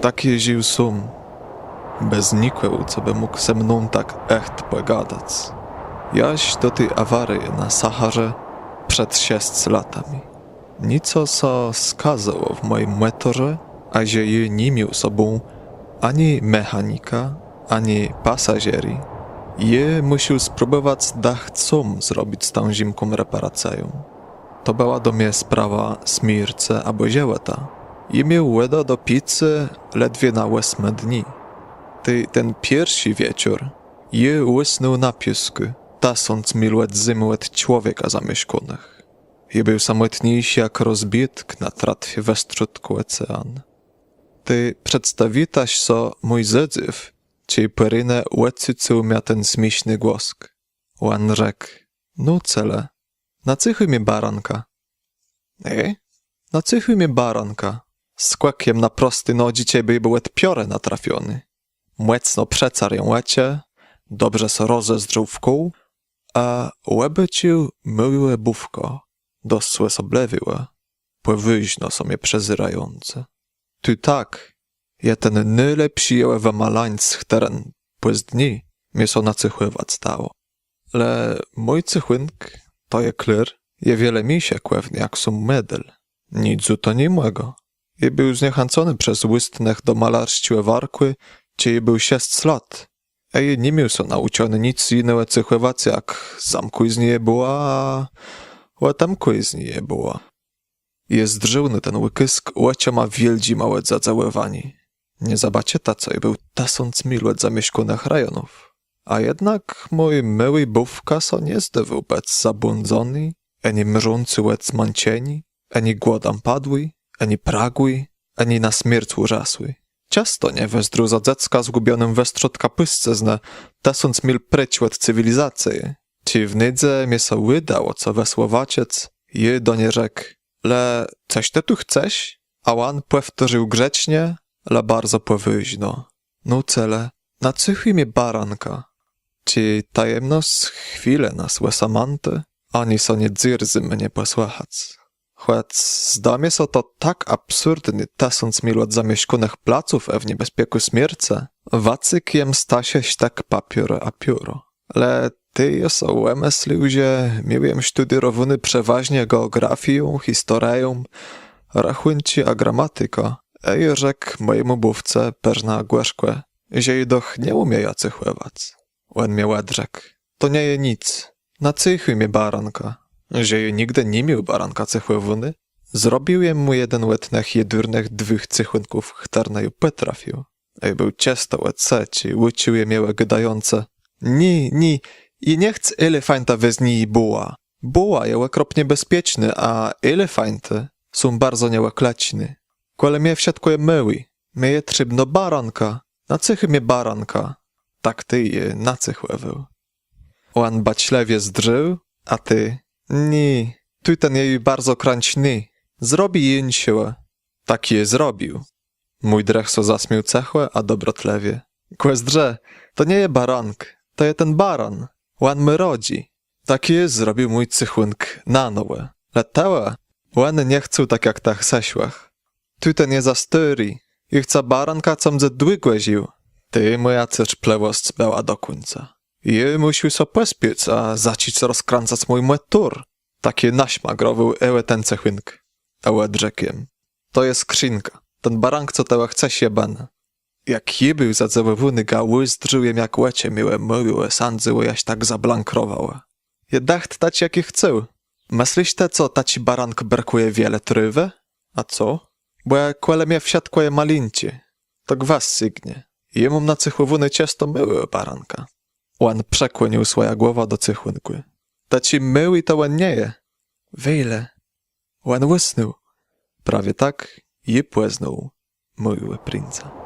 Taki żył sum. Bez nikogo, co by mógł ze mną tak echt pogadać. Jaś do tej awarii na Saharze przed 6 latami. Nico co skazało w moim motorze, a że je nie miał sobą ani mechanika, ani pasażeri. Je musiał spróbować dach cum zrobić z tą zimką reparacją. To była do mnie sprawa smirce albo ziełeta. Je miał łeda do pizzy ledwie na 8 dni. Ten pierwszy wieczór je łysnął na piesku, tasąc miluet zymłet człowieka zamieszkonych. Je był samotniejszy jak rozbitk na tratwie westrzutku ocean. Ty przedstawitaś so mój zedzyw, ciej perynę łecycył mia ten śmieszny głosk. Łan rzekł, no cele, nacychuj mi baranka. Nacychuj mi baranka. Z kłakiem na prosty nogi ciebie był piorę natrafiony. Młecno przecar ją łecie, dobrze so rozezdrzył w kół, a łebecił myły łebówko, dosłe soblewiłe, pływyźno są je przezyrające. Tu tak, ja ten nyle przyjęły w malańc teren, płys dni mnie so nacychływać stało. Le mój cychłynk, to je klir, je wiele misie kłewnie jak sum medel. Nic to nie młego. Je był zniechęcony przez łystnech do malarściłe warkły, gdzie je był 6 lat. A je nie miał so nauczony nic innego cychływać jak zamkuj z niej była, a tamkuj z niej była. Jest drzywny ten łykysk, łecia ma wieldzi małe zadzaływani. Nie zabacie ta, co je był tasąc miluet zamieszkonych rejonów. A jednak mój myły bówka so nie zdobył bec zabłądzony, ani mrzący łec mancieni, ani głodam padły, ani pragły, ani na śmierć urzasły. Ciasto nie wezdru za dziecka zgubionym westrzot kapysce tasąc mil precz od cywilizacji. Ci w nydze mnie so wydało, co wesłowaciec, je do nie rzekł, le coś ty tu chcesz? A łan powtórzył grzecznie, le bardzo powyźno. No cele, nacychuj mi baranka. Ci tajemność chwilę nas łesamanty, ani so nie dzirzy mnie posłuchać. Choć zdamie so to tak absurdny tasąc milu od zamieszkonych placów w niebezpieku śmierce, wacyk jem stasieś tak papier a pióro. Le ty jest o łemyslił, że miałem studierowany przeważnie geografią, historią, rachunci a gramatyka, i rzekł mojemu bówce perna głeszkłe, że jedoch nie umie jacy chływać. On mnie rzekł, to nie je nic, nacychuj mnie baranka. Że je nigdy nie miał baranka cychływony, zrobił mu jeden łetnych jedurnych 2 cychłynków chtarnej potrafił. I był ciasto łeceć i łucił je miałe gdające. Ni, i nie chcę elefanta wez niej buła. Buła je okropnie bezpieczny, a elefanty są bardzo niełekleczny. Kole mnie wsiadkuje myły, mnie je trzybno baranka, nacychy mnie baranka. Tak ty je nacychływał. On baćlewie zdrzył, a ty... Nie, tu ten jej bardzo kręćny. Zrobi jen siłę. Tak je zrobił. Mój drech so zasmiał cechłe, a dobrotlewie. Kłezdrze, to nie je barank, to je ten baran. Łan my rodzi. Tak je zrobił mój cychłynk na nowe. Letałe, łany nie chcą tak jak tak sesiłach. Tu ten je zastyri. I chce baranka, com ze dły głeził. Ty, moja cecz plewost była do końca. Je musiał so pospiec, a zacić rozkręcać mój motor. Takie naśmagrował ełe ten cechłynk. Ełe drzekiem. To jest skrzynka. Ten barank, co teła chce się ban. Jak je był zadzewywany gały, zdrzyłem jak łecie miłe myłe sandzyły, jaś tak zablankrował. Je dacht tać jaki chcę. Myślisz te, co taci barank brakuje wiele trywy? A co? Bo jak kole mnie wsiadkuje malincie. To gwas sygnie. Jemu na cychłowany ciasto myły baranka. Łan przekłonił swoja głowa do cychłynku. Ta ci mył i to łan nie je. Wejle. Łan łysnął. Prawie tak i płeznął myły princa.